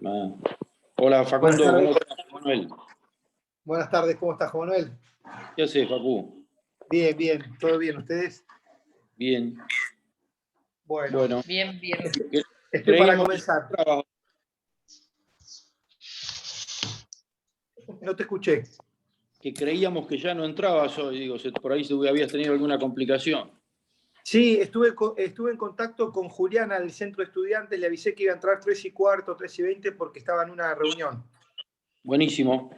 Ah. Hola Facundo, ¿cómo estás, Manuel? Buenas tardes, ¿cómo estás, Juan Manuel? ¿Qué haces, Facu? Bien, bien, ¿todo bien? ¿Ustedes? Bien. Bueno, Bien, bien. estoy para comenzar. No te escuché. Que creíamos que ya no entrabas hoy, digo, por ahí habías tenido alguna complicación. Sí, estuve en contacto con Juliana del centro de estudiantes, le avisé que iba a entrar 3:15, 3:20 porque estaba en una reunión. Buenísimo.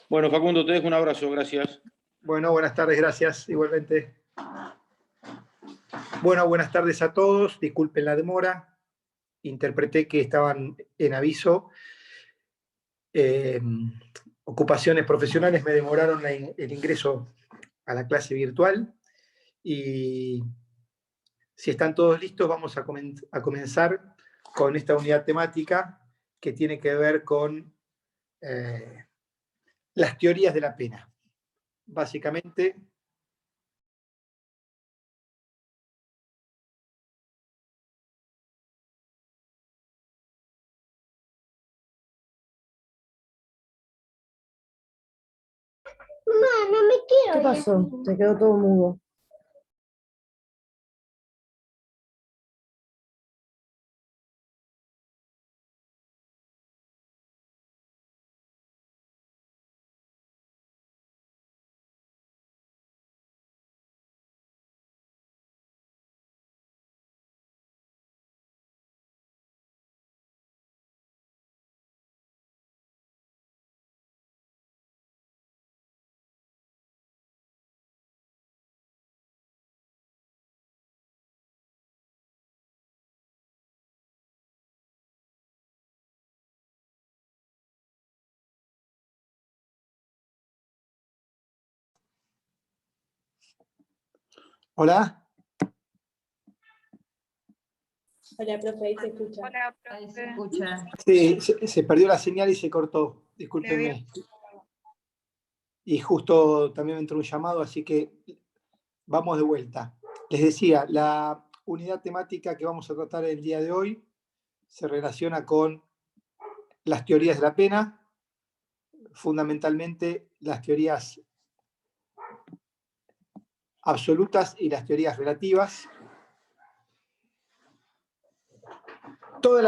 Bueno, Facundo, te dejo un abrazo, gracias. Bueno, buenas tardes, gracias, igualmente. Bueno, buenas tardes a todos, disculpen la demora, interpreté que estaban en aviso. Ocupaciones profesionales me demoraron el ingreso a la clase virtual y si están todos listos vamos a comenzar con esta unidad temática que tiene que ver con las teorías de la pena. Básicamente, No me quiero. ¿Qué pasó? Se quedó todo mudo. ¿hola? Hola, profe, ahí se escucha. Hola, profe. Ahí se escucha. Sí, se perdió la señal y se cortó, discúlpenme. Y justo también me entró un llamado, así que vamos de vuelta. Les decía, la unidad temática que vamos a tratar el día de hoy se relaciona con las teorías de la pena, fundamentalmente las teorías absolutas y las teorías relativas. Todo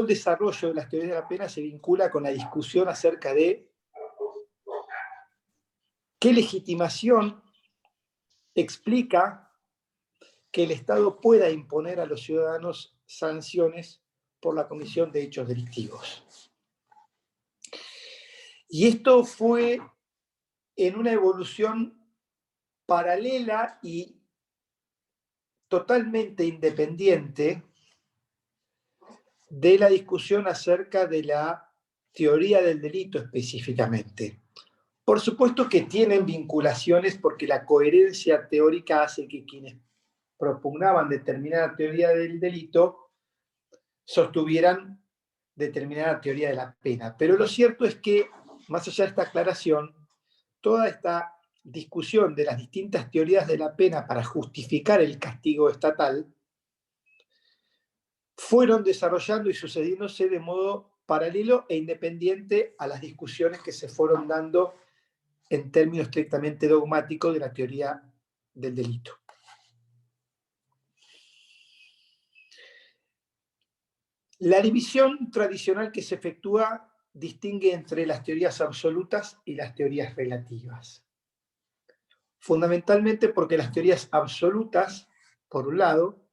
el desarrollo de las teorías de la pena se vincula con la discusión acerca de qué legitimación explica que el Estado pueda imponer a los ciudadanos sanciones por la comisión de hechos delictivos. Y esto fue en una evolución paralela y totalmente independiente de la discusión acerca de la teoría del delito específicamente. Por supuesto que tienen vinculaciones porque la coherencia teórica hace que quienes propugnaban determinada teoría del delito sostuvieran determinada teoría de la pena. Pero lo cierto es que, más allá de esta aclaración, toda esta discusión de las distintas teorías de la pena para justificar el castigo estatal fueron desarrollando y sucediéndose de modo paralelo e independiente a las discusiones que se fueron dando en términos estrictamente dogmáticos de la teoría del delito. La división tradicional que se efectúa distingue entre las teorías absolutas y las teorías relativas. Fundamentalmente porque las teorías absolutas, por un lado,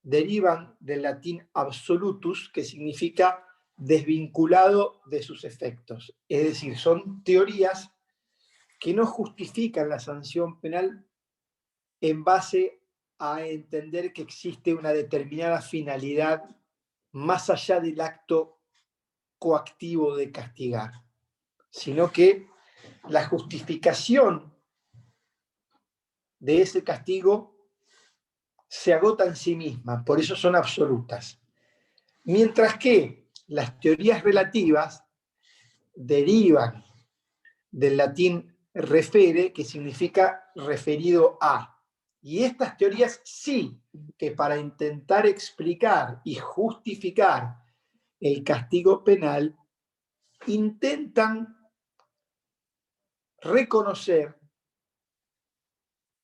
derivan del latín absolutus, que significa desvinculado de sus efectos. Es decir, son teorías que no justifican la sanción penal en base a entender que existe una determinada finalidad más allá del acto coactivo de castigar, sino que la justificación de ese castigo se agota en sí misma, por eso son absolutas. Mientras que las teorías relativas derivan del latín refere, que significa referido a. Y estas teorías sí que para intentar explicar y justificar el castigo penal, intentan reconocer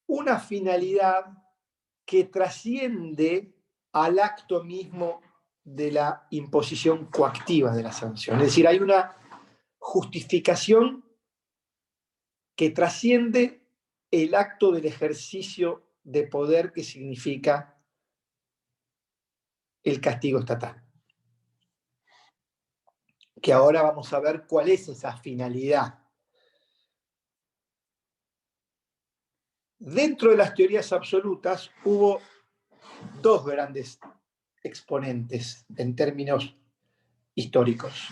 una finalidad que trasciende al acto mismo de la imposición coactiva de la sanción. Es decir, hay una justificación que trasciende el acto del ejercicio de poder que significa el castigo estatal. Que ahora vamos a ver cuál es esa finalidad. Dentro de las teorías absolutas hubo dos grandes exponentes en términos históricos.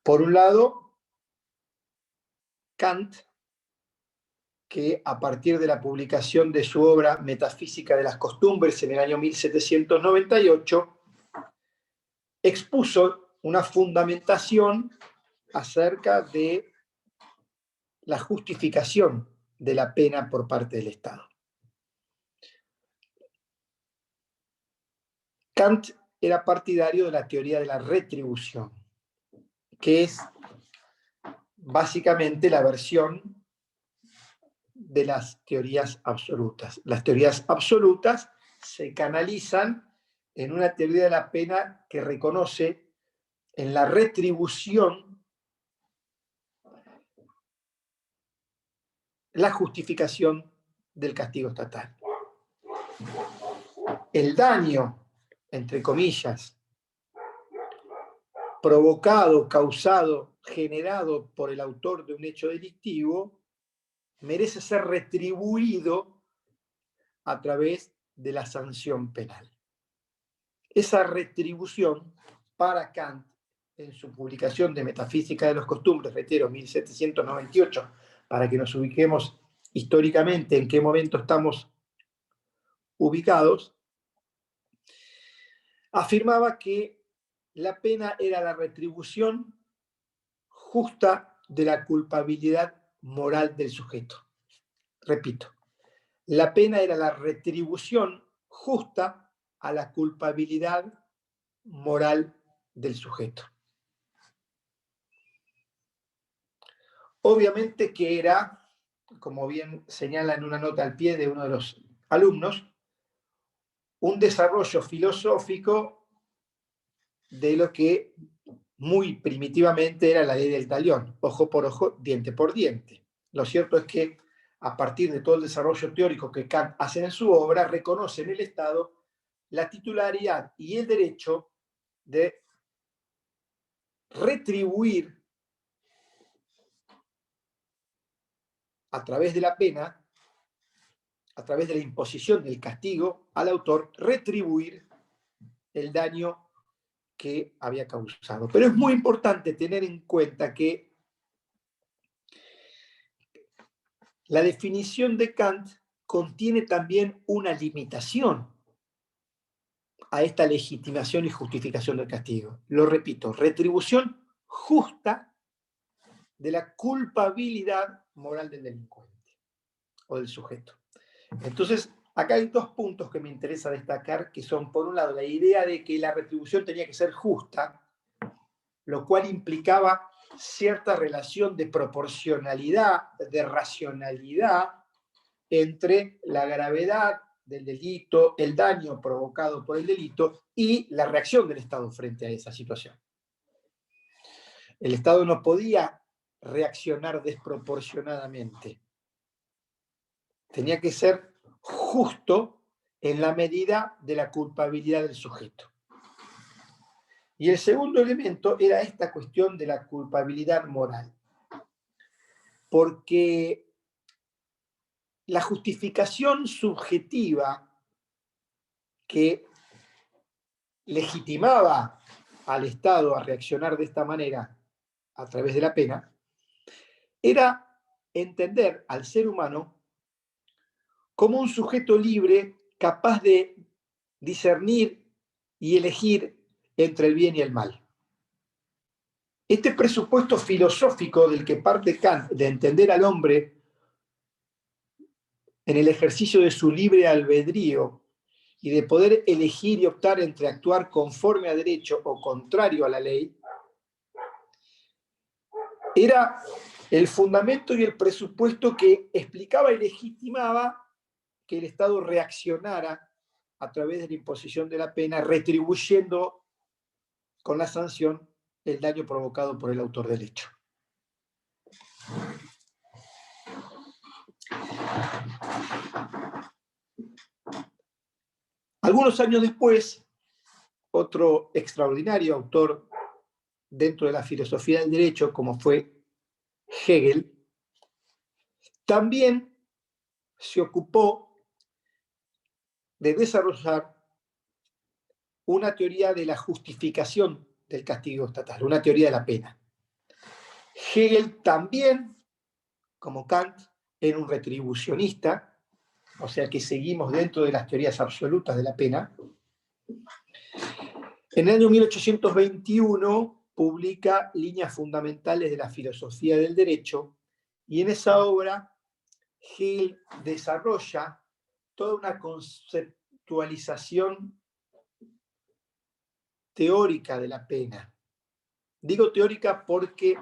Por un lado, Kant, que a partir de la publicación de su obra Metafísica de las Costumbres en el año 1798, expuso una fundamentación acerca de la justificación de la pena por parte del Estado. Kant era partidario de la teoría de la retribución, que es básicamente la versión de las teorías absolutas. Las teorías absolutas se canalizan en una teoría de la pena que reconoce en la retribución la justificación del castigo estatal. El daño, entre comillas, provocado, causado, generado por el autor de un hecho delictivo, merece ser retribuido a través de la sanción penal. Esa retribución, para Kant, en su publicación de Metafísica de las Costumbres, reitero, 1798, para que nos ubiquemos históricamente en qué momento estamos ubicados, afirmaba que la pena era la retribución justa de la culpabilidad moral del sujeto. Repito, la pena era la retribución justa a la culpabilidad moral del sujeto. Obviamente que era, como bien señala en una nota al pie de uno de los alumnos, un desarrollo filosófico de lo que muy primitivamente era la ley del talión, ojo por ojo, diente por diente. Lo cierto es que a partir de todo el desarrollo teórico que Kant hace en su obra, reconoce en el Estado la titularidad y el derecho de retribuir a través de la pena, a través de la imposición del castigo al autor, retribuir el daño que había causado. Pero es muy importante tener en cuenta que la definición de Kant contiene también una limitación a esta legitimación y justificación del castigo. Lo repito, retribución justa de la culpabilidad moral del delincuente o del sujeto. Entonces, acá hay dos puntos que me interesa destacar, que son, por un lado, la idea de que la retribución tenía que ser justa, lo cual implicaba cierta relación de proporcionalidad, de racionalidad entre la gravedad del delito, el daño provocado por el delito y la reacción del Estado frente a esa situación. El Estado no podía reaccionar desproporcionadamente. Tenía que ser justo en la medida de la culpabilidad del sujeto. Y el segundo elemento era esta cuestión de la culpabilidad moral. Porque la justificación subjetiva que legitimaba al Estado a reaccionar de esta manera a través de la pena era entender al ser humano como un sujeto libre capaz de discernir y elegir entre el bien y el mal. Este presupuesto filosófico del que parte Kant, de entender al hombre en el ejercicio de su libre albedrío y de poder elegir y optar entre actuar conforme a derecho o contrario a la ley, era el fundamento y el presupuesto que explicaba y legitimaba que el Estado reaccionara a través de la imposición de la pena, retribuyendo con la sanción el daño provocado por el autor del hecho. Algunos años después, otro extraordinario autor dentro de la filosofía del derecho, como fue Hegel, también se ocupó de desarrollar una teoría de la justificación del castigo estatal, una teoría de la pena. Hegel también, como Kant, era un retribucionista, o sea que seguimos dentro de las teorías absolutas de la pena. En el año 1821 publica Líneas Fundamentales de la Filosofía del Derecho, y en esa obra Hegel desarrolla toda una conceptualización teórica de la pena. Digo teórica porque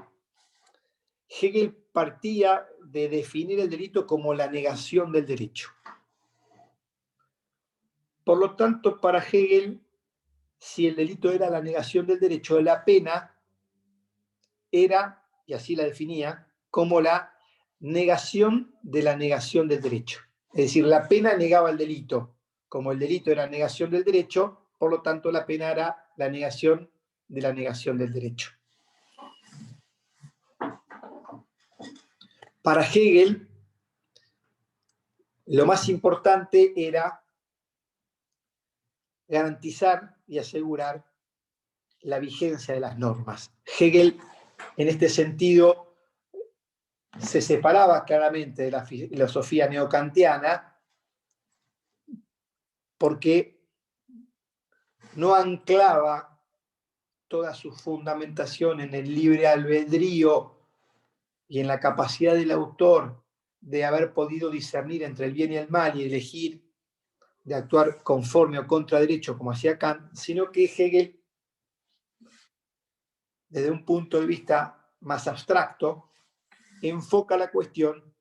Hegel partía de definir el delito como la negación del derecho. Por lo tanto, para Hegel, si el delito era la negación del derecho, la pena era, y así la definía, como la negación de la negación del derecho. Es decir, la pena negaba el delito. Como el delito era negación del derecho, por lo tanto la pena era la negación de la negación del derecho. Para Hegel, lo más importante era garantizar y asegurar la vigencia de las normas. Hegel, en este sentido, se separaba claramente de la filosofía neokantiana porque no anclaba toda su fundamentación en el libre albedrío y en la capacidad del autor de haber podido discernir entre el bien y el mal y elegir de actuar conforme o contra derecho, como hacía Kant, sino que Hegel, desde un punto de vista más abstracto, enfoca la cuestión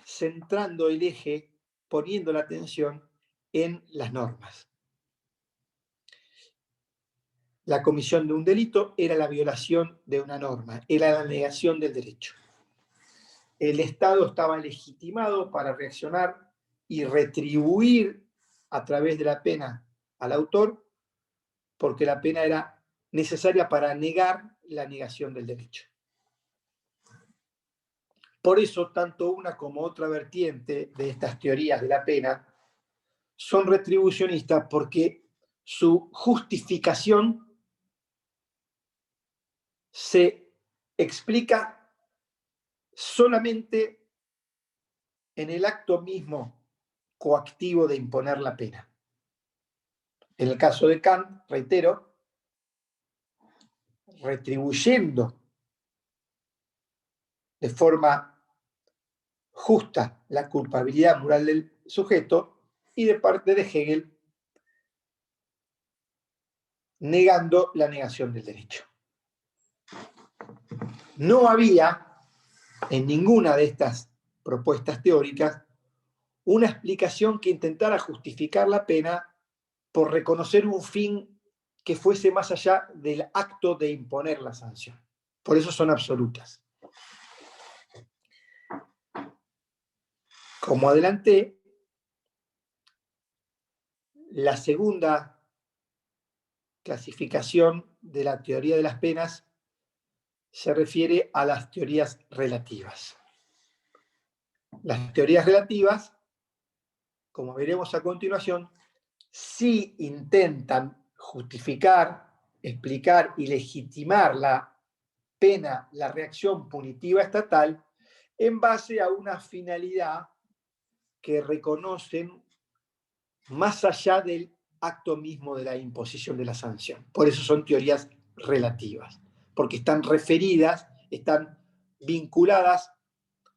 centrando el eje, poniendo la atención en las normas. La comisión de un delito era la violación de una norma, era la negación del derecho. El Estado estaba legitimado para reaccionar y retribuir a través de la pena al autor, porque la pena era necesaria para negar la negación del derecho. Por eso, tanto una como otra vertiente de estas teorías de la pena son retribucionistas, porque su justificación se explica solamente en el acto mismo coactivo de imponer la pena. En el caso de Kant, reitero, retribuyendo de forma justa la culpabilidad moral del sujeto, y de parte de Hegel, negando la negación del derecho. No había en ninguna de estas propuestas teóricas una explicación que intentara justificar la pena por reconocer un fin que fuese más allá del acto de imponer la sanción. Por eso son absolutas. Como adelanté, la segunda clasificación de la teoría de las penas se refiere a las teorías relativas. Las teorías relativas, como veremos a continuación, sí intentan justificar, explicar y legitimar la pena, la reacción punitiva estatal, en base a una finalidad que reconocen más allá del acto mismo de la imposición de la sanción. Por eso son teorías relativas, porque están referidas, están vinculadas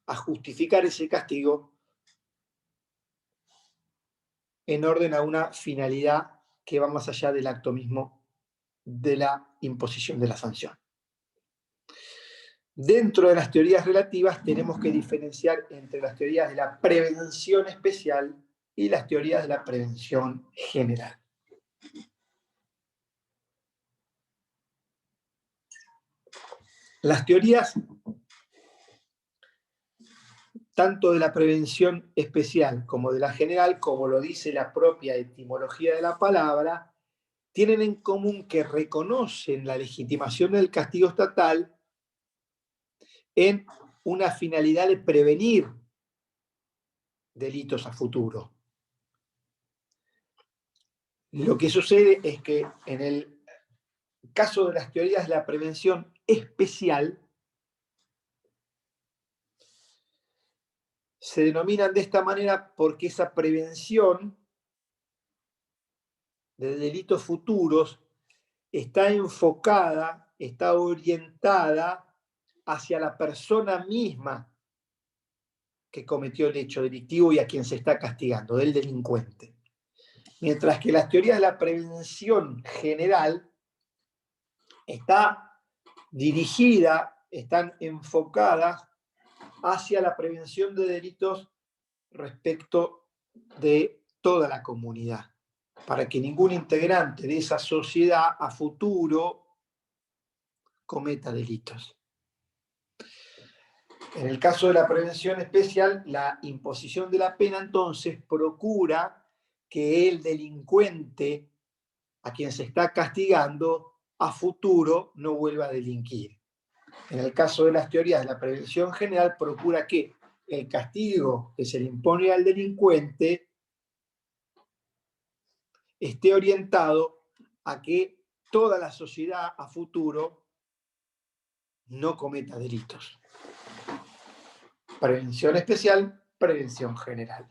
a justificar ese castigo en orden a una finalidad que va más allá del acto mismo de la imposición de la sanción. Dentro de las teorías relativas tenemos que diferenciar entre las teorías de la prevención especial y las teorías de la prevención general. Las teorías tanto de la prevención especial como de la general, como lo dice la propia etimología de la palabra, tienen en común que reconocen la legitimación del castigo estatal en una finalidad de prevenir delitos a futuro. Lo que sucede es que en el caso de las teorías de la prevención especial, se denominan de esta manera porque esa prevención de delitos futuros está enfocada, está orientada hacia la persona misma que cometió el hecho delictivo y a quien se está castigando, del delincuente. Mientras que las teorías de la prevención general está dirigida, están enfocadas hacia la prevención de delitos respecto de toda la comunidad, para que ningún integrante de esa sociedad a futuro cometa delitos. En el caso de la prevención especial, la imposición de la pena entonces procura que el delincuente a quien se está castigando a futuro no vuelva a delinquir. En el caso de las teorías de la prevención general, procura que el castigo que se le impone al delincuente esté orientado a que toda la sociedad a futuro no cometa delitos. Prevención especial, prevención general.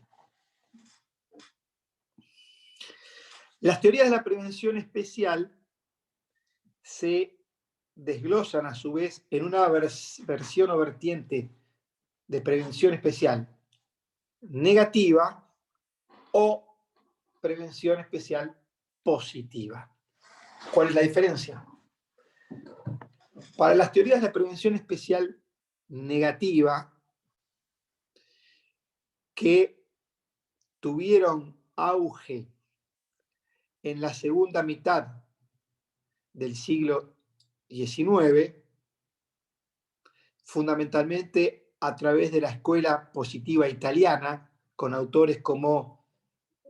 Las teorías de la prevención especial se desglosan a su vez en una versión o vertiente de prevención especial negativa o prevención especial positiva. ¿Cuál es la diferencia? Para las teorías de la prevención especial negativa, que tuvieron auge en la segunda mitad del siglo XIX, fundamentalmente a través de la escuela positiva italiana, con autores como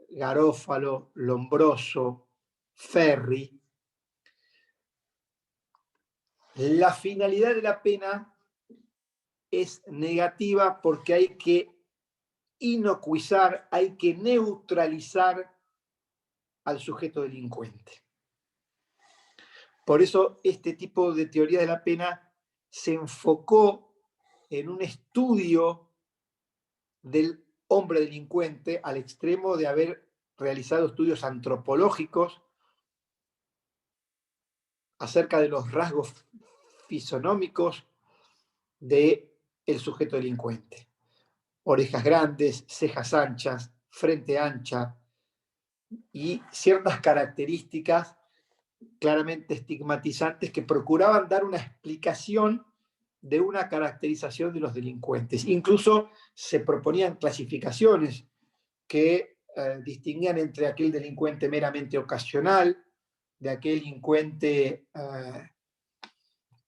Garofalo, Lombroso, Ferri. La finalidad de la pena es negativa porque hay que inocuizar, hay que neutralizar al sujeto delincuente. Por eso este tipo de teoría de la pena se enfocó en un estudio del hombre delincuente al extremo de haber realizado estudios antropológicos acerca de los rasgos fisonómicos del sujeto delincuente. Orejas grandes, cejas anchas, frente ancha y ciertas características claramente estigmatizantes que procuraban dar una explicación de una caracterización de los delincuentes. Incluso se proponían clasificaciones que distinguían entre aquel delincuente meramente ocasional, de aquel delincuente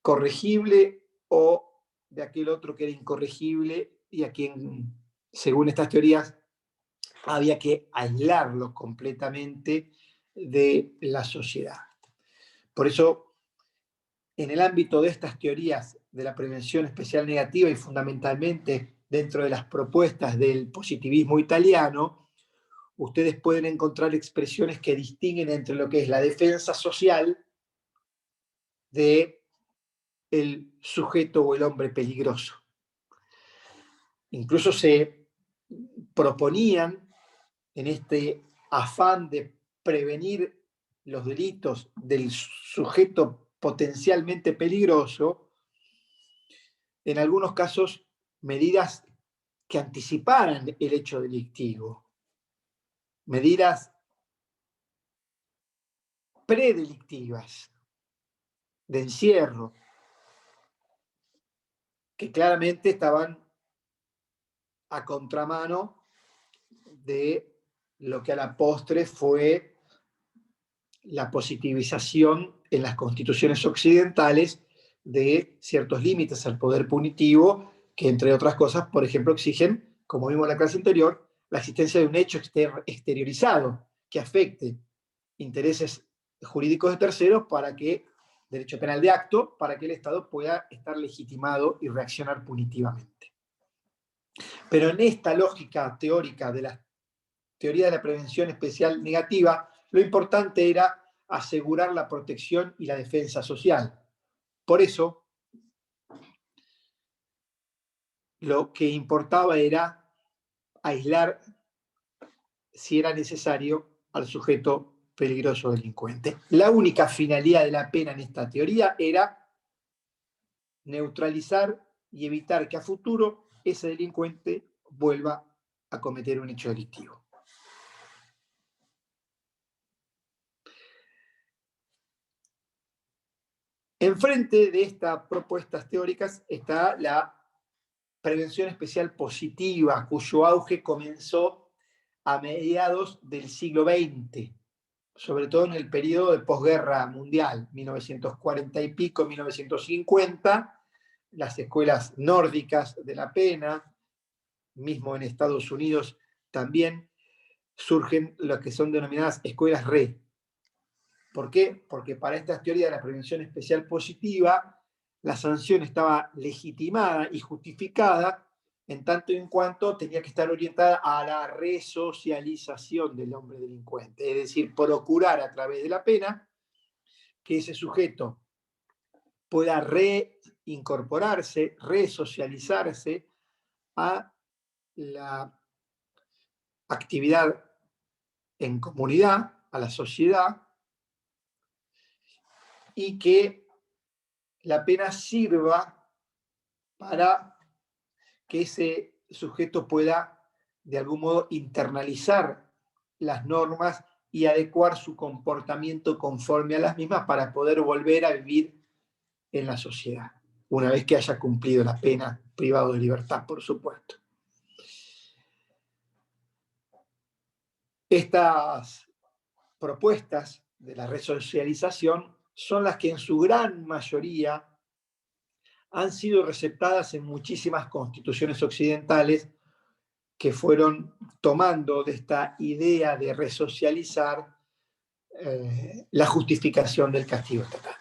corregible o de aquel otro que era incorregible y a quien, según estas teorías, había que aislarlo completamente de la sociedad. Por eso, en el ámbito de estas teorías de la prevención especial negativa y fundamentalmente dentro de las propuestas del positivismo italiano, ustedes pueden encontrar expresiones que distinguen entre lo que es la defensa social del sujeto o el hombre peligroso. Incluso se proponían, en este afán de prevenir los delitos del sujeto potencialmente peligroso, en algunos casos medidas que anticiparan el hecho delictivo. medidas predelictivas de encierro, que claramente estaban a contramano de lo que a la postre fue la positivización en las constituciones occidentales de ciertos límites al poder punitivo, que entre otras cosas, por ejemplo, exigen, como vimos en la clase anterior, la existencia de un hecho exteriorizado que afecte intereses jurídicos de terceros para que, derecho penal de acto, para que el Estado pueda estar legitimado y reaccionar punitivamente. Pero en esta lógica teórica de la teoría de la prevención especial negativa, lo importante era asegurar la protección y la defensa social. Por eso, lo que importaba era aislar, si era necesario, al sujeto peligroso delincuente. La única finalidad de la pena en esta teoría era neutralizar y evitar que a futuro ese delincuente vuelva a cometer un hecho delictivo. Enfrente de estas propuestas teóricas está la prevención especial positiva, cuyo auge comenzó a mediados del siglo XX, sobre todo en el periodo de posguerra mundial, 1940 y pico, 1950, las escuelas nórdicas de la pena, mismo en Estados Unidos también surgen lo que son denominadas escuelas RE. ¿Por qué? Porque para estas teorías de la prevención especial positiva, la sanción estaba legitimada y justificada en tanto y en cuanto tenía que estar orientada a la resocialización del hombre delincuente, es decir, procurar a través de la pena que ese sujeto pueda reincorporarse, resocializarse a la actividad en comunidad, a la sociedad, y que la pena sirva para que ese sujeto pueda, de algún modo, internalizar las normas y adecuar su comportamiento conforme a las mismas para poder volver a vivir en la sociedad, una vez que haya cumplido la pena, privado de libertad, por supuesto. Estas propuestas de la resocialización son las que en su gran mayoría han sido receptadas en muchísimas constituciones occidentales que fueron tomando de esta idea de resocializar la justificación del castigo estatal.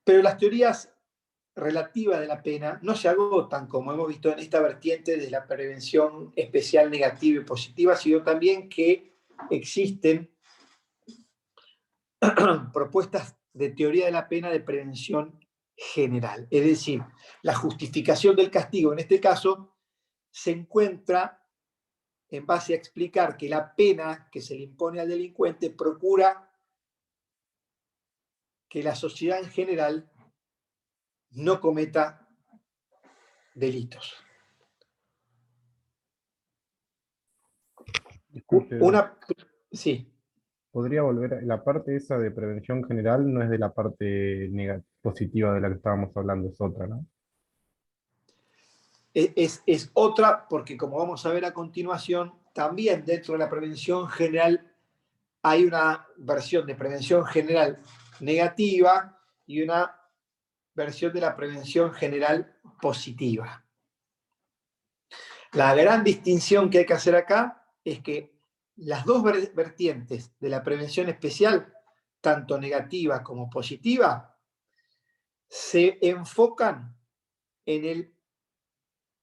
Pero las teorías relativas de la pena no se agotan, como hemos visto en esta vertiente de la prevención especial negativa y positiva, sino también que existen propuestas de teoría de la pena de prevención general. Es decir, la justificación del castigo, en este caso, se encuentra en base a explicar que la pena que se le impone al delincuente procura que la sociedad en general no cometa delitos. Disculpe, Sí. ¿podría volver a la parte esa de prevención general? No es de la parte positiva de la que estábamos hablando, es otra, ¿no? Es otra, porque como vamos a ver a continuación, también dentro de la prevención general hay una versión de prevención general negativa y una versión de la prevención general positiva. La gran distinción que hay que hacer acá es que las dos vertientes de la prevención especial, tanto negativa como positiva, se enfocan en el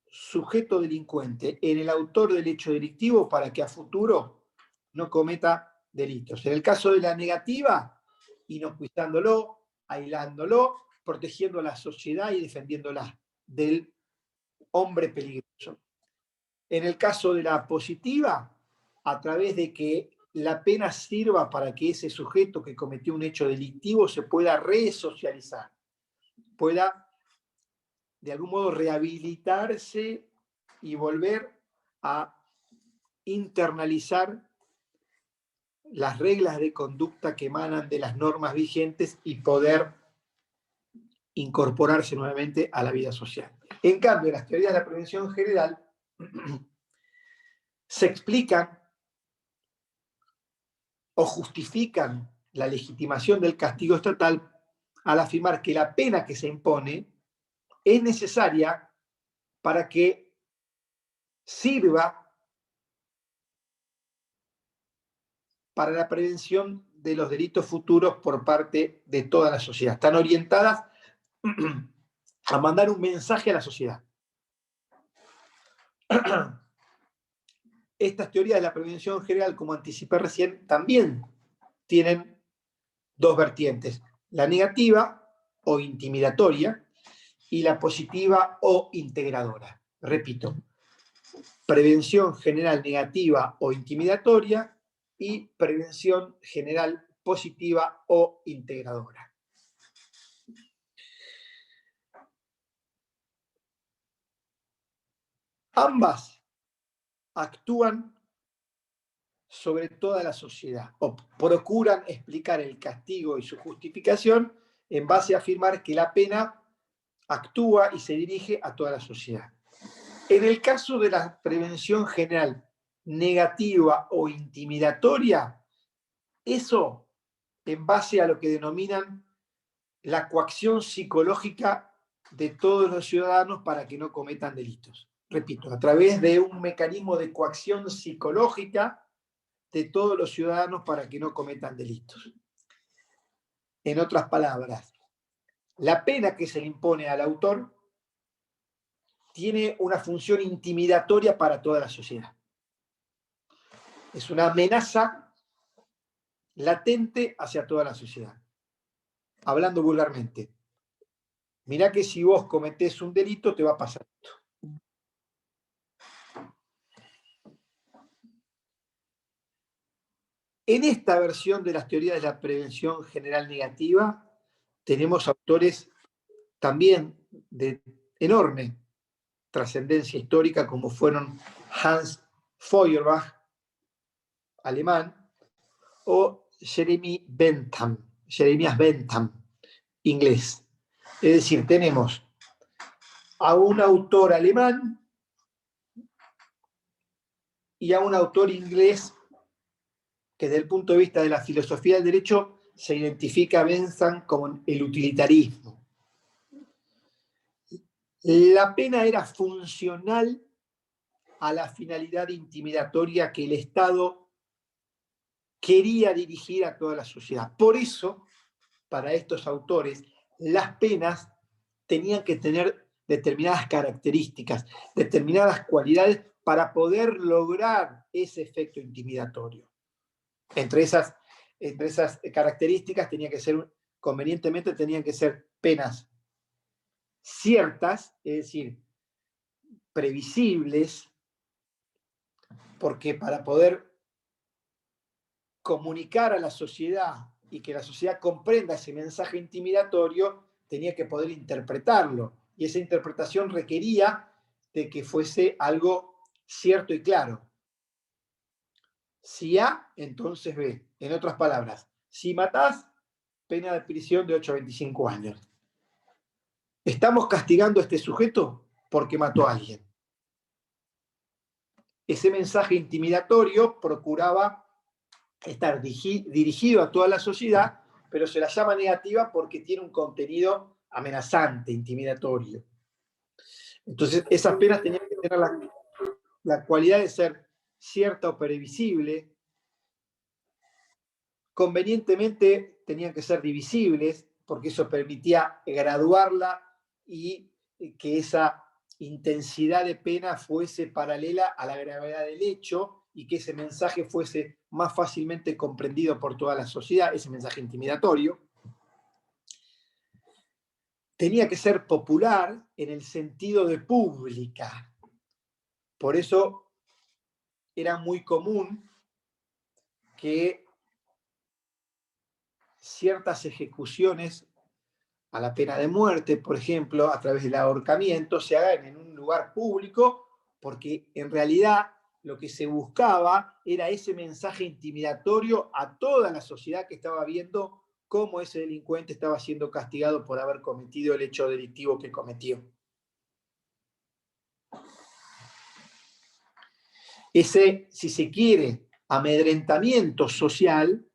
sujeto delincuente, en el autor del hecho delictivo, para que a futuro no cometa delitos. En el caso de la negativa, inocuizándolo, aislándolo, protegiendo a la sociedad y defendiéndola del hombre peligroso. En el caso de la positiva, a través de que la pena sirva para que ese sujeto que cometió un hecho delictivo se pueda resocializar, pueda de algún modo rehabilitarse y volver a internalizar las reglas de conducta que emanan de las normas vigentes y poder incorporarse nuevamente a la vida social. En cambio, las teorías de la prevención general se explican o justifican la legitimación del castigo estatal al afirmar que la pena que se impone es necesaria para que sirva para la prevención de los delitos futuros por parte de toda la sociedad. Están orientadas a mandar un mensaje a la sociedad. Estas teorías de la prevención general, como anticipé recién, también tienen dos vertientes: la negativa o intimidatoria y la positiva o integradora. Repito, prevención general negativa o intimidatoria y prevención general positiva o integradora. Ambas actúan sobre toda la sociedad o procuran explicar el castigo y su justificación en base a afirmar que la pena actúa y se dirige a toda la sociedad. En el caso de la prevención general negativa o intimidatoria, eso en base a lo que denominan la coacción psicológica de todos los ciudadanos para que no cometan delitos. Repito, a través de un mecanismo de coacción psicológica de todos los ciudadanos para que no cometan delitos. En otras palabras, la pena que se le impone al autor tiene una función intimidatoria para toda la sociedad. Es una amenaza latente hacia toda la sociedad. Hablando vulgarmente, mirá que si vos cometés un delito te va a pasar esto. En esta versión de las teorías de la prevención general negativa tenemos autores también de enorme trascendencia histórica, como fueron Hans Feuerbach, alemán, o Jeremias Bentham, inglés. Es decir, tenemos a un autor alemán y a un autor inglés que desde el punto de vista de la filosofía del derecho se identifica a Bentham como el utilitarismo. La pena era funcional a la finalidad intimidatoria que el Estado quería dirigir a toda la sociedad. Por eso, para estos autores, las penas tenían que tener determinadas características, determinadas cualidades para poder lograr ese efecto intimidatorio. Entre esas características convenientemente tenían que ser penas ciertas, es decir, previsibles, porque para poder comunicar a la sociedad y que la sociedad comprenda ese mensaje intimidatorio, tenía que poder interpretarlo. Y esa interpretación requería de que fuese algo cierto y claro. Si A, entonces B. En otras palabras, si matás, pena de prisión de 8 a 25 años. ¿Estamos castigando a este sujeto porque mató a alguien? Ese mensaje intimidatorio procuraba estar dirigido a toda la sociedad, pero se la llama negativa porque tiene un contenido amenazante, intimidatorio. Entonces, esas penas tenían que tener la cualidad de ser cierta o previsible. Convenientemente tenían que ser divisibles, porque eso permitía graduarla y que esa intensidad de pena fuese paralela a la gravedad del hecho y que ese mensaje fuese más fácilmente comprendido por toda la sociedad, ese mensaje intimidatorio. Tenía que ser popular en el sentido de pública. Por eso era muy común que ciertas ejecuciones a la pena de muerte, por ejemplo, a través del ahorcamiento, se hagan en un lugar público porque en realidad lo que se buscaba era ese mensaje intimidatorio a toda la sociedad que estaba viendo cómo ese delincuente estaba siendo castigado por haber cometido el hecho delictivo que cometió. Ese, si se quiere, amedrentamiento social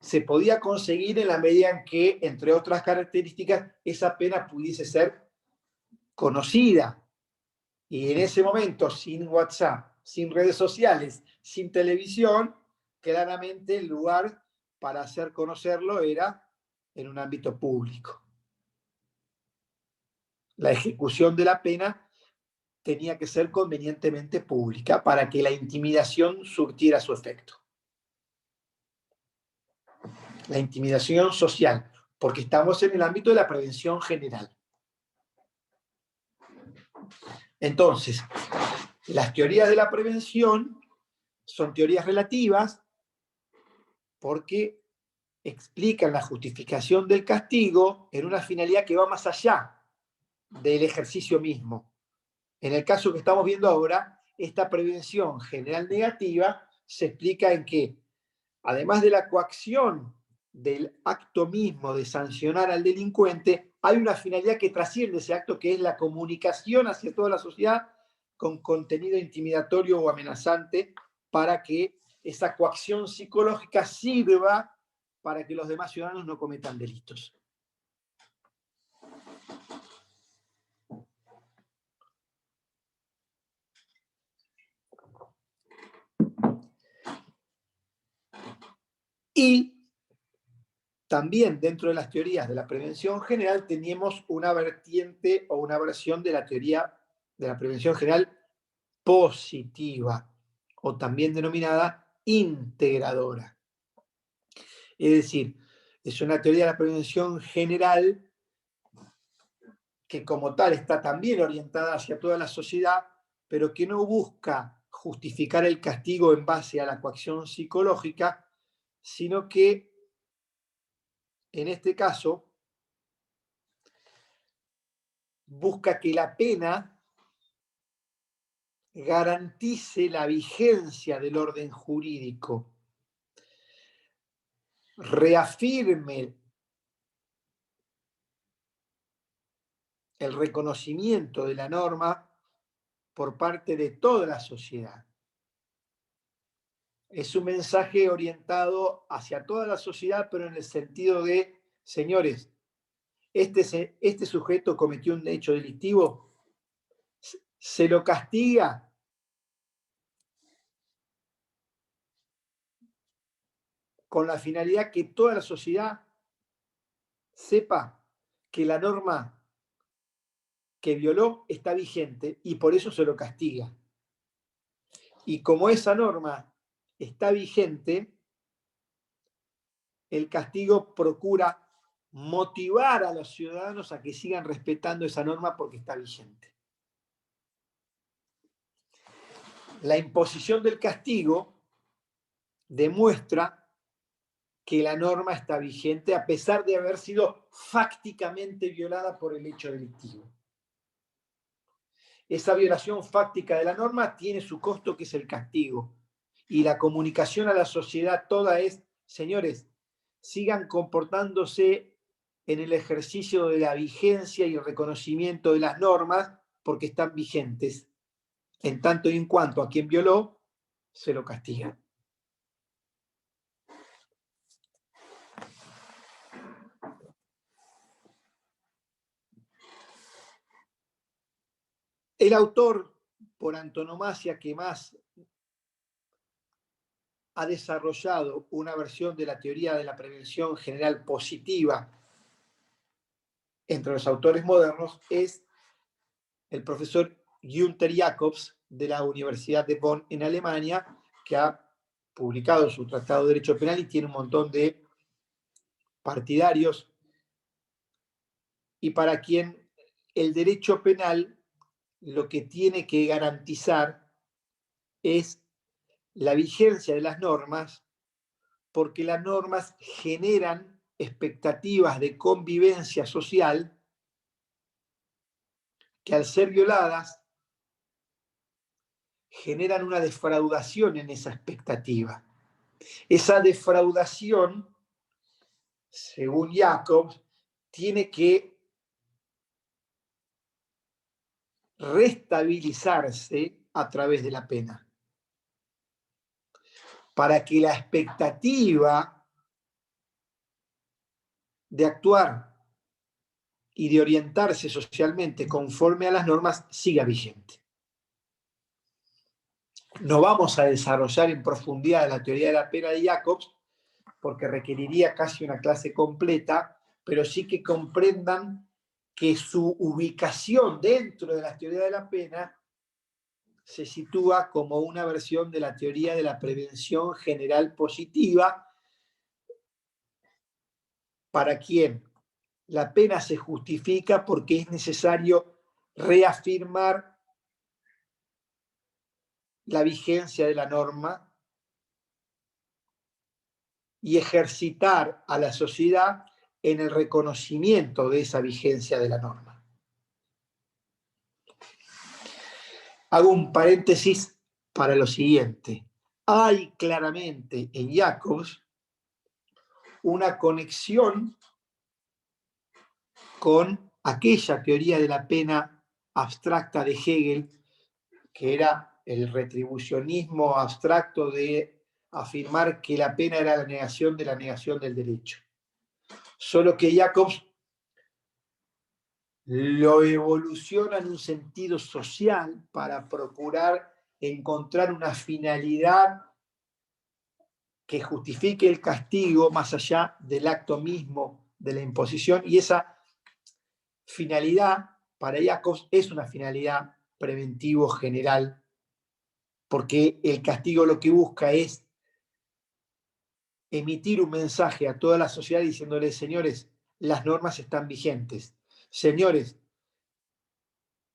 se podía conseguir en la medida en que, entre otras características, esa pena pudiese ser conocida. Y en ese momento, sin WhatsApp, sin redes sociales, sin televisión, claramente el lugar para hacer conocerlo era en un ámbito público. La ejecución de la pena tenía que ser convenientemente pública para que la intimidación surtiera su efecto. La intimidación social, porque estamos en el ámbito de la prevención general. Entonces, las teorías de la prevención son teorías relativas porque explican la justificación del castigo en una finalidad que va más allá del ejercicio mismo. En el caso que estamos viendo ahora, esta prevención general negativa se explica en que, además de la coacción del acto mismo de sancionar al delincuente, hay una finalidad que trasciende ese acto, que es la comunicación hacia toda la sociedad con contenido intimidatorio o amenazante para que esa coacción psicológica sirva para que los demás ciudadanos no cometan delitos. Y también dentro de las teorías de la prevención general teníamos una vertiente o una versión de la teoría de la prevención general positiva, o también denominada integradora. Es decir, es una teoría de la prevención general que como tal está también orientada hacia toda la sociedad, pero que no busca justificar el castigo en base a la coacción psicológica, sino que en este caso busca que la pena garantice la vigencia del orden jurídico, reafirme el reconocimiento de la norma por parte de toda la sociedad. Es un mensaje orientado hacia toda la sociedad, pero en el sentido de, señores, este sujeto cometió un hecho delictivo, se lo castiga con la finalidad que toda la sociedad sepa que la norma que violó está vigente y por eso se lo castiga. Y como esa norma está vigente, el castigo procura motivar a los ciudadanos a que sigan respetando esa norma porque está vigente. La imposición del castigo demuestra que la norma está vigente a pesar de haber sido fácticamente violada por el hecho delictivo. Esa violación fáctica de la norma tiene su costo, que es el castigo. Y la comunicación a la sociedad toda es, señores, sigan comportándose en el ejercicio de la vigencia y el reconocimiento de las normas porque están vigentes. En tanto y en cuanto a quien violó, se lo castiga. El autor, por antonomasia, que más ha desarrollado una versión de la teoría de la prevención general positiva entre los autores modernos, es el profesor Günther Jacobs de la Universidad de Bonn en Alemania, que ha publicado su Tratado de Derecho Penal y tiene un montón de partidarios, y para quien el derecho penal lo que tiene que garantizar es la vigencia de las normas, porque las normas generan expectativas de convivencia social que, al ser violadas, generan una defraudación en esa expectativa. Esa defraudación, según Jacobs, tiene que restabilizarse a través de la pena, para que la expectativa de actuar y de orientarse socialmente conforme a las normas siga vigente. No vamos a desarrollar en profundidad la teoría de la pena de Jacobs, porque requeriría casi una clase completa, pero sí que comprendan que su ubicación dentro de la teoría de la pena se sitúa como una versión de la teoría de la prevención general positiva, para quien la pena se justifica porque es necesario reafirmar la vigencia de la norma y ejercitar a la sociedad en el reconocimiento de esa vigencia de la norma. Hago un paréntesis para lo siguiente. Hay claramente en Jacobs una conexión con aquella teoría de la pena abstracta de Hegel, que era el retribucionismo abstracto de afirmar que la pena era la negación de la negación del derecho. Solo que Jacobs lo evoluciona en un sentido social para procurar encontrar una finalidad que justifique el castigo más allá del acto mismo de la imposición, y esa finalidad para Jacobs es una finalidad preventivo general, porque el castigo lo que busca es emitir un mensaje a toda la sociedad diciéndole: señores, las normas están vigentes. Señores,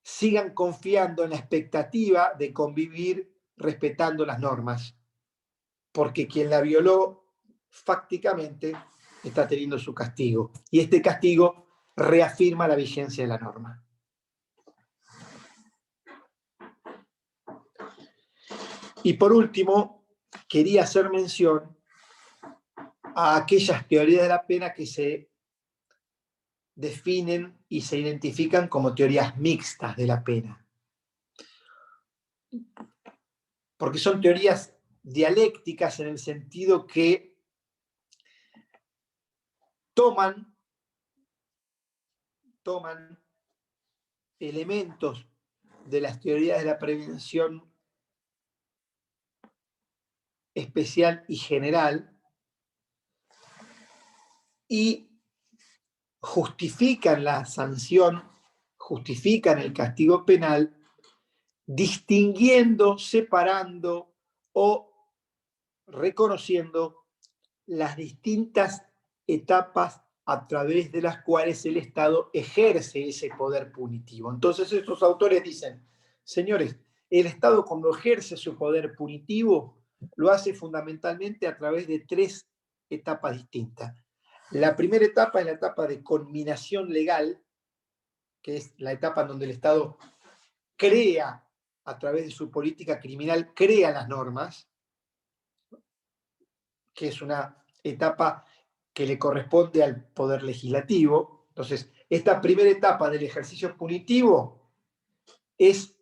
sigan confiando en la expectativa de convivir respetando las normas, porque quien la violó fácticamente está teniendo su castigo. Y este castigo reafirma la vigencia de la norma. Y por último, quería hacer mención a aquellas teorías de la pena que se definen y se identifican como teorías mixtas de la pena. Porque son teorías dialécticas en el sentido que toman elementos de las teorías de la prevención especial y general y justifican la sanción, justifican el castigo penal, distinguiendo, separando o reconociendo las distintas etapas a través de las cuales el Estado ejerce ese poder punitivo. Entonces estos autores dicen: señores, el Estado cuando ejerce su poder punitivo lo hace fundamentalmente a través de 3 etapas distintas. La primera etapa es la etapa de conminación legal, que es la etapa en donde el Estado crea, a través de su política criminal, crea las normas, que es una etapa que le corresponde al poder legislativo. Entonces, esta primera etapa del ejercicio punitivo es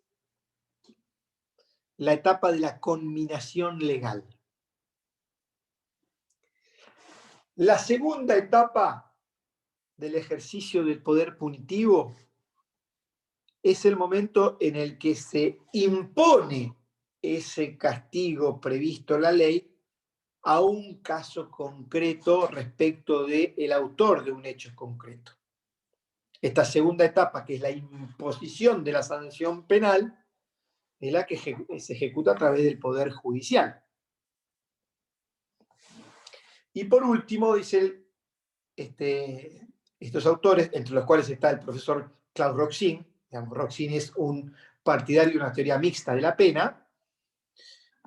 la etapa de la conminación legal. La segunda etapa del ejercicio del poder punitivo es el momento en el que se impone ese castigo previsto en la ley a un caso concreto respecto del autor de un hecho concreto. Esta segunda etapa, que es la imposición de la sanción penal, es la que se ejecuta a través del Poder Judicial. Y por último, dicen estos autores, entre los cuales está el profesor Claude Roxin. Roxin es un partidario de una teoría mixta de la pena,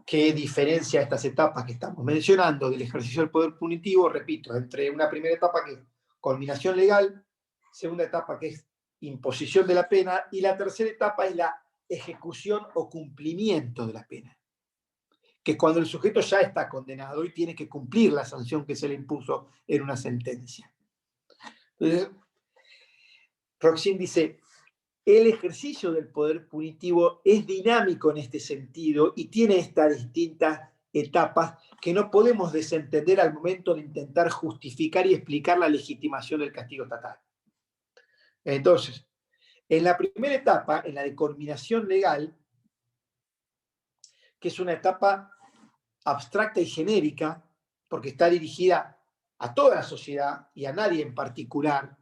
que diferencia estas etapas que estamos mencionando del ejercicio del poder punitivo, repito, entre una primera etapa que es culminación legal, segunda etapa que es imposición de la pena, y la tercera etapa es la ejecución o cumplimiento de la pena, que es cuando el sujeto ya está condenado y tiene que cumplir la sanción que se le impuso en una sentencia. Entonces, Roxin dice, el ejercicio del poder punitivo es dinámico en este sentido y tiene estas distintas etapas que no podemos desentender al momento de intentar justificar y explicar la legitimación del castigo estatal. Entonces, en la primera etapa, en la de culminación legal, que es una etapa abstracta y genérica, porque está dirigida a toda la sociedad y a nadie en particular,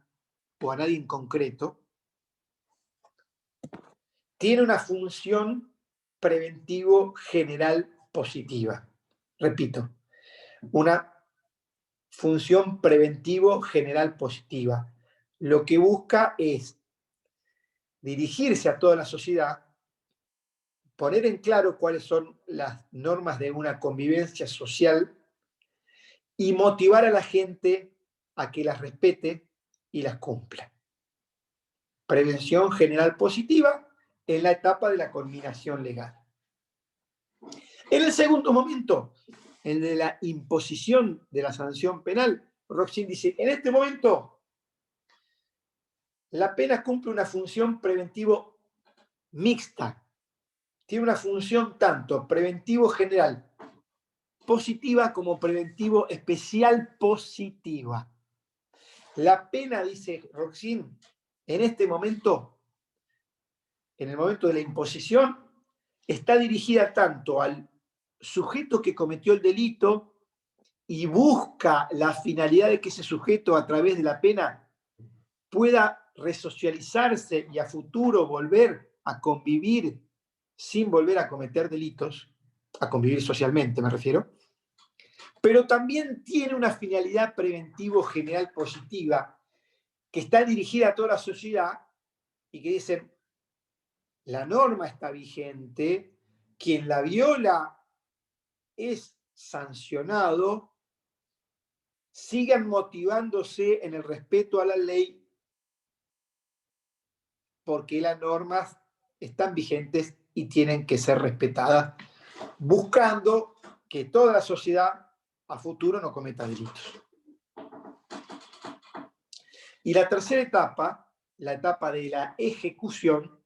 o a nadie en concreto, tiene una función preventivo general positiva. Repito, una función preventivo general positiva. Lo que busca es dirigirse a toda la sociedad, poner en claro cuáles son las normas de una convivencia social y motivar a la gente a que las respete y las cumpla. Prevención general positiva en la etapa de la culminación legal. En el segundo momento, el de la imposición de la sanción penal, Roxin dice, en este momento la pena cumple una función preventivo mixta. Tiene una función tanto preventivo general positiva como preventivo especial positiva. La pena, dice Roxin, en este momento, en el momento de la imposición, está dirigida tanto al sujeto que cometió el delito y busca la finalidad de que ese sujeto a través de la pena pueda resocializarse y a futuro volver a convivir sin volver a cometer delitos, a convivir socialmente me refiero, pero también tiene una finalidad preventivo general positiva que está dirigida a toda la sociedad y que dicen, la norma está vigente, quien la viola es sancionado, sigan motivándose en el respeto a la ley porque las normas están vigentes y tienen que ser respetadas, buscando que toda la sociedad a futuro no cometa delitos. Y la tercera etapa, la etapa de la ejecución,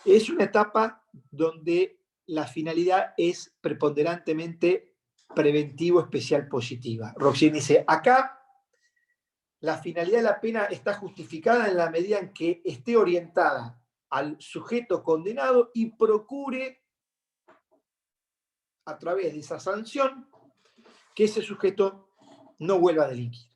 es una etapa donde la finalidad es preponderantemente preventivo especial positiva. Roxin dice, acá la finalidad de la pena está justificada en la medida en que esté orientada al sujeto condenado y procure, a través de esa sanción, que ese sujeto no vuelva a delinquir.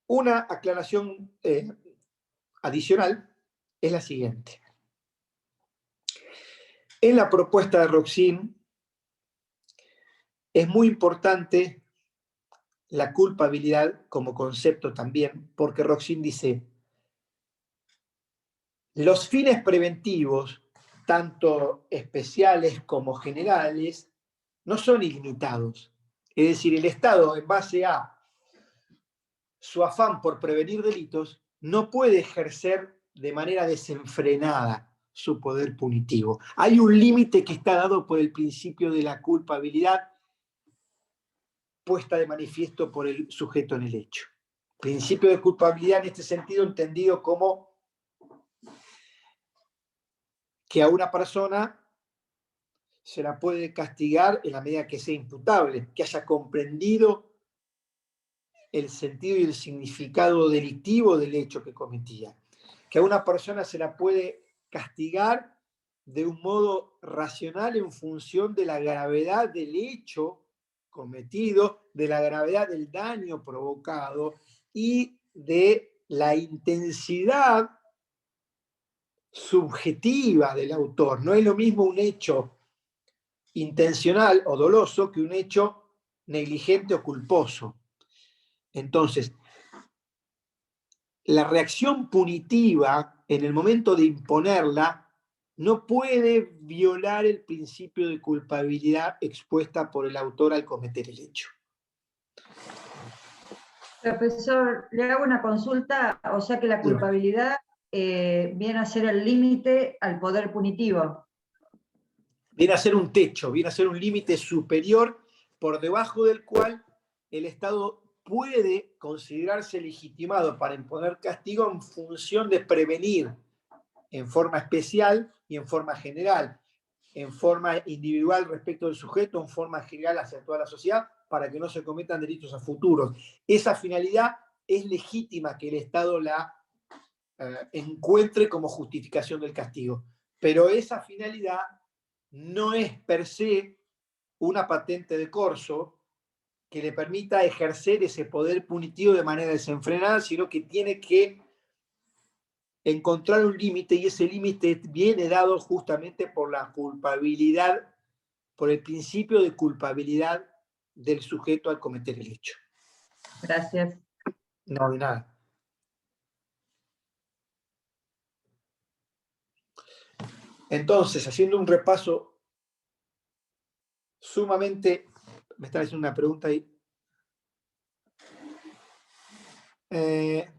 Una aclaración adicional es la siguiente. En la propuesta de Roxin es muy importante la culpabilidad como concepto también, porque Roxin dice, los fines preventivos, tanto especiales como generales, no son ilimitados. Es decir, el Estado, en base a su afán por prevenir delitos, no puede ejercer de manera desenfrenada su poder punitivo. Hay un límite que está dado por el principio de la culpabilidad puesta de manifiesto por el sujeto en el hecho. Principio de culpabilidad en este sentido entendido como que a una persona se la puede castigar en la medida que sea imputable, que haya comprendido el sentido y el significado delictivo del hecho que cometía. Que a una persona se la puede castigar de un modo racional en función de la gravedad del hecho cometido, de la gravedad del daño provocado y de la intensidad subjetiva del autor. No es lo mismo un hecho intencional o doloso que un hecho negligente o culposo. Entonces, la reacción punitiva, en el momento de imponerla, no puede violar el principio de culpabilidad expuesta por el autor al cometer el hecho. Profesor, le hago una consulta, o sea que la Dígame. culpabilidad viene a ser el límite al poder punitivo. Viene a ser un techo, viene a ser un límite superior por debajo del cual el Estado puede considerarse legitimado para imponer castigo en función de prevenir en forma especial y en forma general, en forma individual respecto del sujeto, en forma general hacia toda la sociedad, para que no se cometan delitos a futuros. Esa finalidad es legítima que el Estado la encuentre como justificación del castigo, pero esa finalidad no es per se una patente de corso que le permita ejercer ese poder punitivo de manera desenfrenada, sino que tiene que encontrar un límite, y ese límite viene dado justamente por la culpabilidad, por el principio de culpabilidad del sujeto al cometer el hecho. Gracias. No, de nada. Entonces, haciendo un repaso sumamente... Me están haciendo una pregunta ahí. En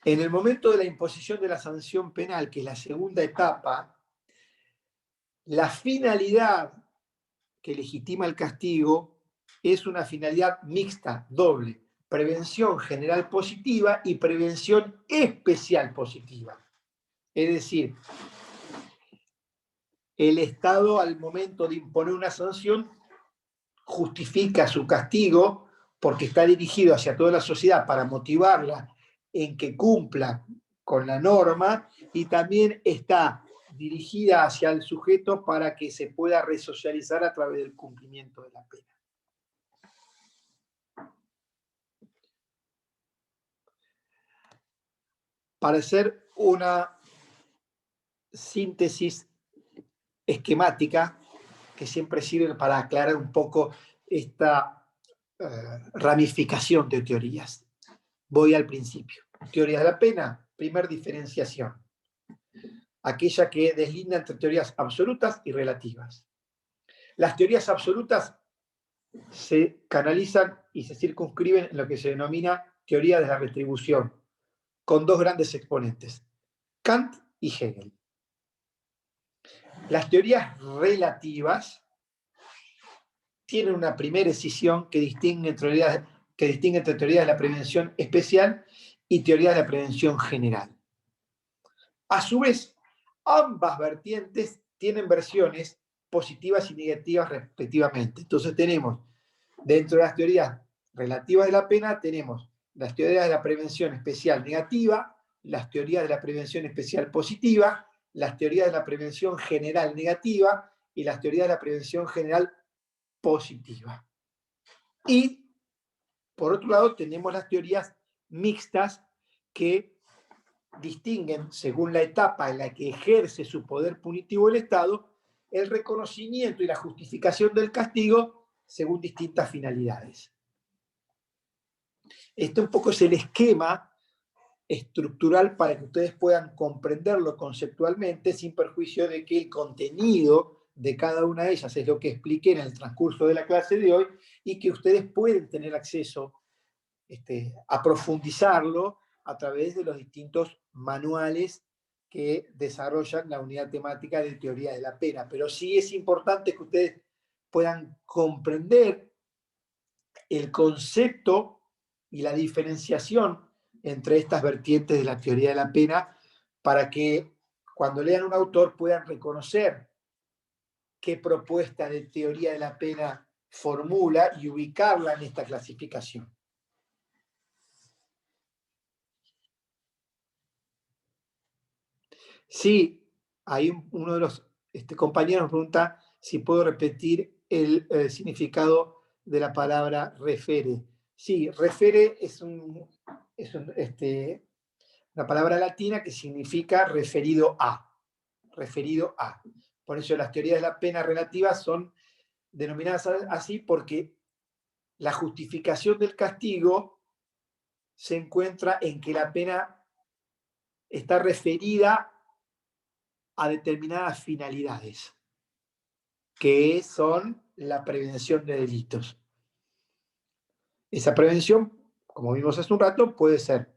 el momento de la imposición de la sanción penal, que es la segunda etapa, la finalidad que legitima el castigo es una finalidad mixta, doble: prevención general positiva y prevención especial positiva. Es decir, el Estado, al momento de imponer una sanción, justifica su castigo porque está dirigido hacia toda la sociedad para motivarla en que cumpla con la norma, y también está dirigida hacia el sujeto para que se pueda resocializar a través del cumplimiento de la pena. Para hacer una síntesis esquemática que siempre sirve para aclarar un poco esta ramificación de teorías. Voy al principio. Teoría de la pena, primer diferenciación. Aquella que deslinda entre teorías absolutas y relativas. Las teorías absolutas se canalizan y se circunscriben en lo que se denomina teoría de la retribución, con dos grandes exponentes, Kant y Hegel. Las teorías relativas tienen una primera escisión que distingue entre teoría de la prevención especial y teoría de la prevención general. A su vez, ambas vertientes tienen versiones positivas y negativas respectivamente. Entonces tenemos, dentro de las teorías relativas de la pena, tenemos las teorías de la prevención especial negativa, las teorías de la prevención especial positiva, las teorías de la prevención general negativa y las teorías de la prevención general positiva. Y, por otro lado, tenemos las teorías mixtas que distinguen, según la etapa en la que ejerce su poder punitivo el Estado, el reconocimiento y la justificación del castigo según distintas finalidades. Este un poco es el esquema estructural para que ustedes puedan comprenderlo conceptualmente, sin perjuicio de que el contenido de cada una de ellas es lo que expliqué en el transcurso de la clase de hoy, y que ustedes pueden tener acceso a profundizarlo a través de los distintos manuales que desarrollan la unidad temática de teoría de la pena. Pero sí es importante que ustedes puedan comprender el concepto y la diferenciación entre estas vertientes de la teoría de la pena, para que cuando lean un autor puedan reconocer qué propuesta de teoría de la pena formula y ubicarla en esta clasificación. Sí, hay uno de los compañeros me pregunta si puedo repetir el significado de la palabra refere. Sí, refere es una palabra latina que significa referido a. Referido a. Por eso las teorías de la pena relativa son denominadas así, porque la justificación del castigo se encuentra en que la pena está referida a determinadas finalidades. que son la prevención de delitos. Esa prevención, como vimos hace un rato, puede ser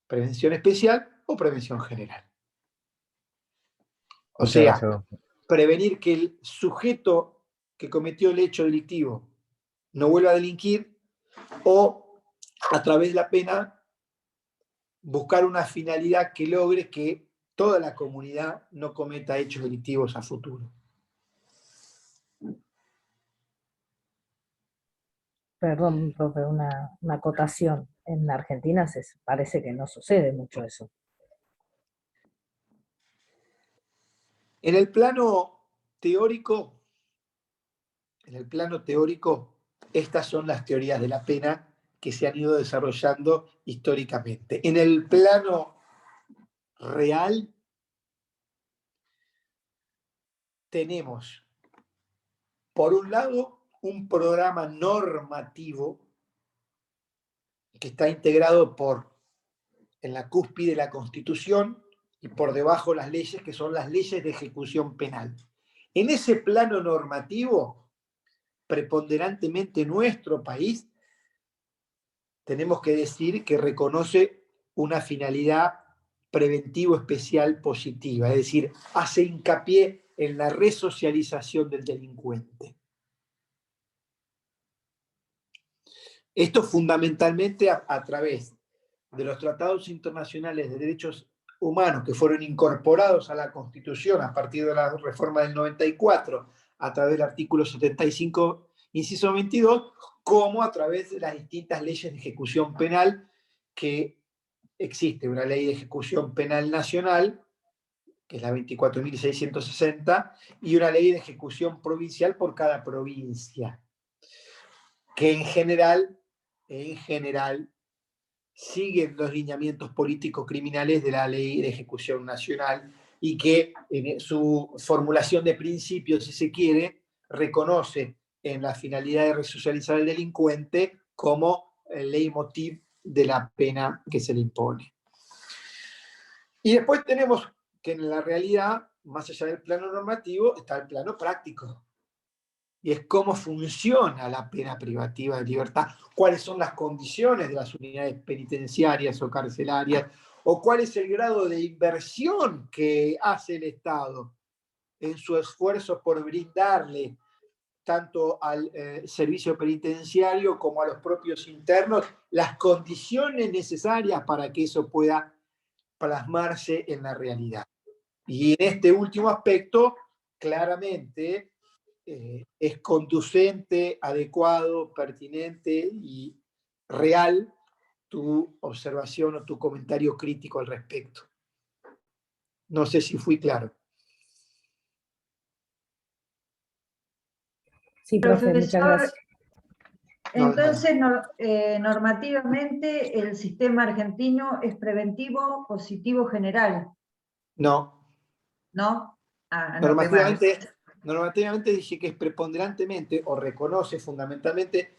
prevención especial o prevención general. O Muchas sea, gracias, doctor. prevenir que el sujeto que cometió el hecho delictivo no vuelva a delinquir, o a través de la pena buscar una finalidad que logre que toda la comunidad no cometa hechos delictivos a futuro. Perdón, profe, una acotación. En Argentina parece que no sucede mucho eso. En el plano teórico, estas son las teorías de la pena que se han ido desarrollando históricamente. En el plano real, tenemos, por un lado, un programa normativo que está integrado en la cúspide de la Constitución y por debajo las leyes, que son las leyes de ejecución penal. En ese plano normativo, preponderantemente nuestro país, tenemos que decir que reconoce una finalidad preventivo especial positiva, es decir, hace hincapié en la resocialización del delincuente. Esto fundamentalmente a través de los tratados internacionales de derechos humanos que fueron incorporados a la Constitución a partir de la reforma del 94, a través del artículo 75, inciso 22, como a través de las distintas leyes de ejecución penal que existe. Una ley de ejecución penal nacional, que es la 24.660, y una ley de ejecución provincial por cada provincia, que en general siguen los lineamientos políticos criminales de la Ley de Ejecución Nacional y que en su formulación de principios, si se quiere, reconoce en la finalidad de resocializar al delincuente como el leitmotiv de la pena que se le impone. Y después tenemos que en la realidad, más allá del plano normativo, está el plano práctico. Y es cómo funciona la pena privativa de libertad, cuáles son las condiciones de las unidades penitenciarias o carcelarias, o cuál es el grado de inversión que hace el Estado en su esfuerzo por brindarle tanto al servicio penitenciario como a los propios internos las condiciones necesarias para que eso pueda plasmarse en la realidad. Y en este último aspecto, claramente, es conducente, adecuado, pertinente y real tu observación o tu comentario crítico al respecto. No sé si fui claro. Sí, profe, muchas Profesor, gracias. entonces, normativamente, el sistema argentino es preventivo, positivo, general, No. ¿no? Lo que más. Normativamente dije que es preponderantemente o reconoce fundamentalmente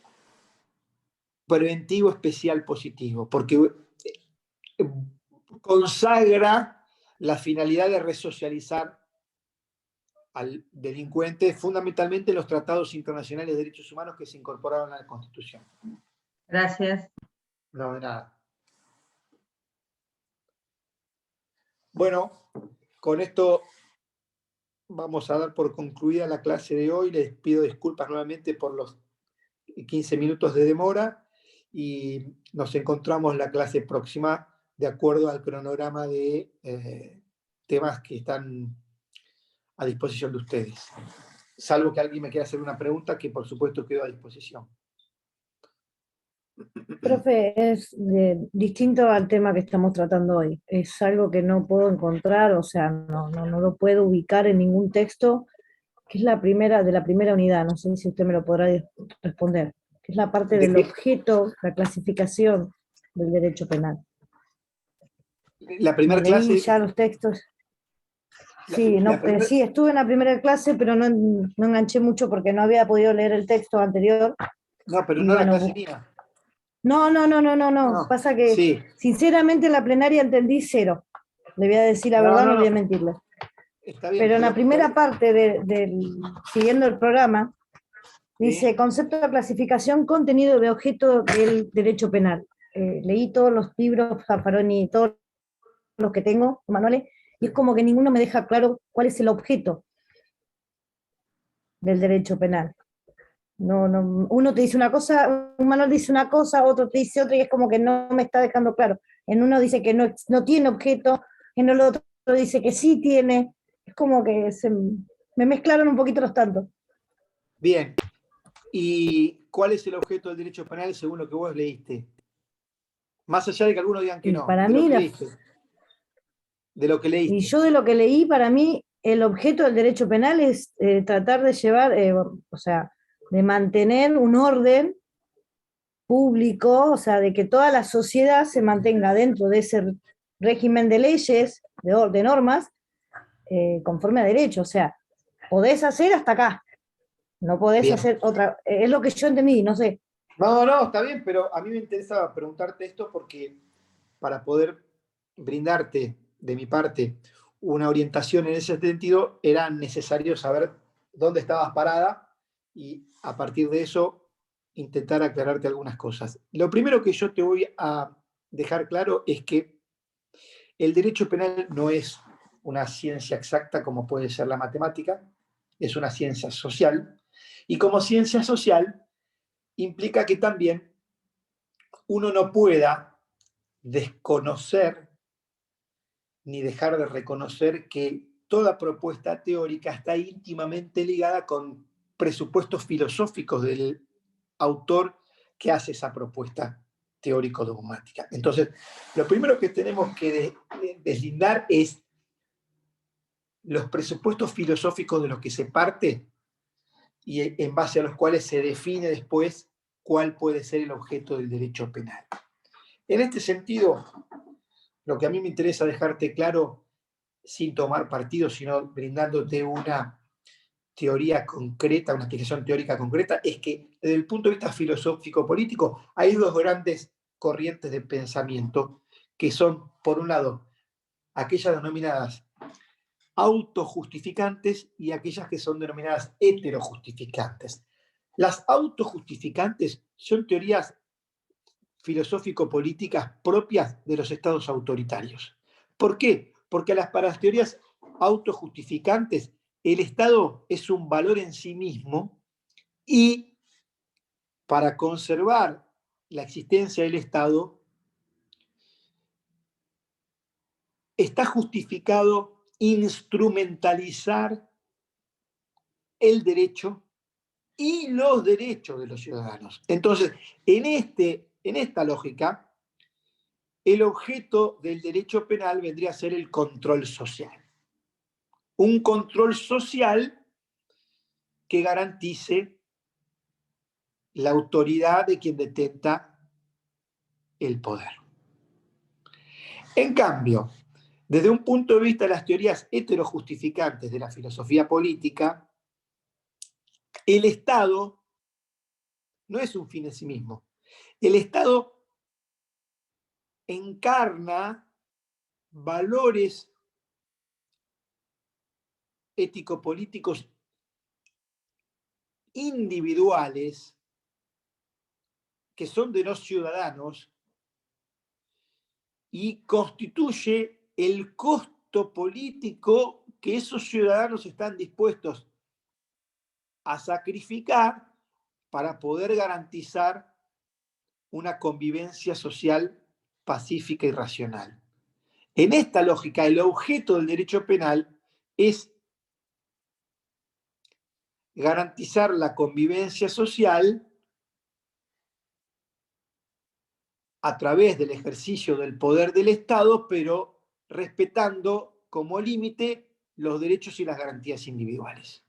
preventivo especial positivo, porque consagra la finalidad de resocializar al delincuente, fundamentalmente los tratados internacionales de derechos humanos que se incorporaron a la Constitución. Gracias. No, de nada. Bueno, con esto vamos a dar por concluida la clase de hoy. Les pido disculpas nuevamente por los 15 minutos de demora y nos encontramos en la clase próxima de acuerdo al cronograma de temas que están a disposición de ustedes. Salvo que alguien me quiera hacer una pregunta, que por supuesto quedo a disposición. Profe, es distinto al tema que estamos tratando hoy. Es algo que no puedo encontrar, o sea, no lo puedo ubicar en ningún texto, que es de la primera unidad, no sé si usted me lo podrá responder, que es la parte del objeto, la clasificación del derecho penal. La primera clase... Leí ya los textos. Sí, sí, estuve en la primera clase, pero no enganché mucho porque no había podido leer el texto anterior. No, pero no bueno, la clase mía. No. Pasa que, sí, sinceramente, en la plenaria entendí cero. Le voy a decir la verdad, no voy a mentirle. Está bien, Pero en la primera parte siguiendo el programa, dice Sí. concepto de clasificación, contenido de objeto del derecho penal. Leí todos los libros, Zaffaroni, todos los que tengo, los manuales, y es como que ninguno me deja claro cuál es el objeto del derecho penal. No, no, uno te dice una cosa, un manual dice una cosa, otro te dice otra, y es como que no me está dejando claro. En uno dice que no tiene objeto, en el otro dice que sí tiene. Es como que me mezclaron un poquito los tantos. Bien. ¿Y cuál es el objeto del derecho penal según lo que vos leíste? Más allá de que algunos digan que Y no, para de lo mí, que leíste. De lo que y leíste. yo de lo que leí, para mí, el objeto del derecho penal es tratar de llevar, o sea, de mantener un orden público, o sea, de que toda la sociedad se mantenga dentro de ese régimen de leyes, de normas, conforme a derecho. O sea, podés hacer hasta acá, no podés Bien. hacer otra. Es lo que yo entendí, no sé. No, no, está bien, pero a mí me interesa preguntarte esto porque para poder brindarte de mi parte una orientación en ese sentido, era necesario saber dónde estabas parada y a partir de eso intentar aclararte algunas cosas. Lo primero que yo te voy a dejar claro es que el derecho penal no es una ciencia exacta como puede ser la matemática, es una ciencia social y como ciencia social implica que también uno no pueda desconocer ni dejar de reconocer que toda propuesta teórica está íntimamente ligada con presupuestos filosóficos del autor que hace esa propuesta teórico-dogmática. Entonces, lo primero que tenemos que deslindar es los presupuestos filosóficos de los que se parte y en base a los cuales se define después cuál puede ser el objeto del derecho penal. En este sentido, lo que a mí me interesa dejarte claro, sin tomar partido, sino brindándote una teoría concreta, una explicación teórica concreta, es que desde el punto de vista filosófico-político hay dos grandes corrientes de pensamiento que son, por un lado, aquellas denominadas autojustificantes y aquellas que son denominadas heterojustificantes. Las autojustificantes son teorías filosófico-políticas propias de los estados autoritarios. ¿Por qué? Porque para las teorías autojustificantes, el Estado es un valor en sí mismo y para conservar la existencia del Estado está justificado instrumentalizar el derecho y los derechos de los ciudadanos. Entonces, en esta lógica, el objeto del derecho penal vendría a ser el control social. Un control social que garantice la autoridad de quien detenta el poder. En cambio, desde un punto de vista de las teorías heterojustificantes de la filosofía política, el Estado no es un fin en sí mismo. El Estado encarna valores ético-políticos individuales que son de los ciudadanos y constituye el costo político que esos ciudadanos están dispuestos a sacrificar para poder garantizar una convivencia social pacífica y racional. En esta lógica, el objeto del derecho penal es garantizar la convivencia social a través del ejercicio del poder del Estado, pero respetando como límite los derechos y las garantías individuales.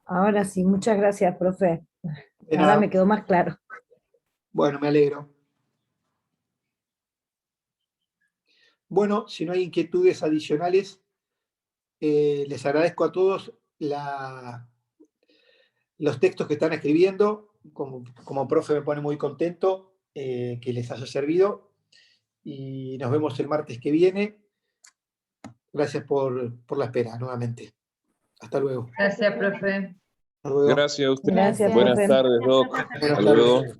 Ahora sí, muchas gracias, profe. De Ahora nada. me quedó más claro. Bueno, me alegro. Bueno, si no hay inquietudes adicionales, les agradezco a todos los textos que están escribiendo. Como profe me pone muy contento. que les haya servido y nos vemos el martes que viene. Gracias por la espera nuevamente. Hasta luego. Gracias, profe. Hasta luego. Gracias a usted. Gracias, Buenas profe. tardes, Doc. Buenas Hasta luego. tardes.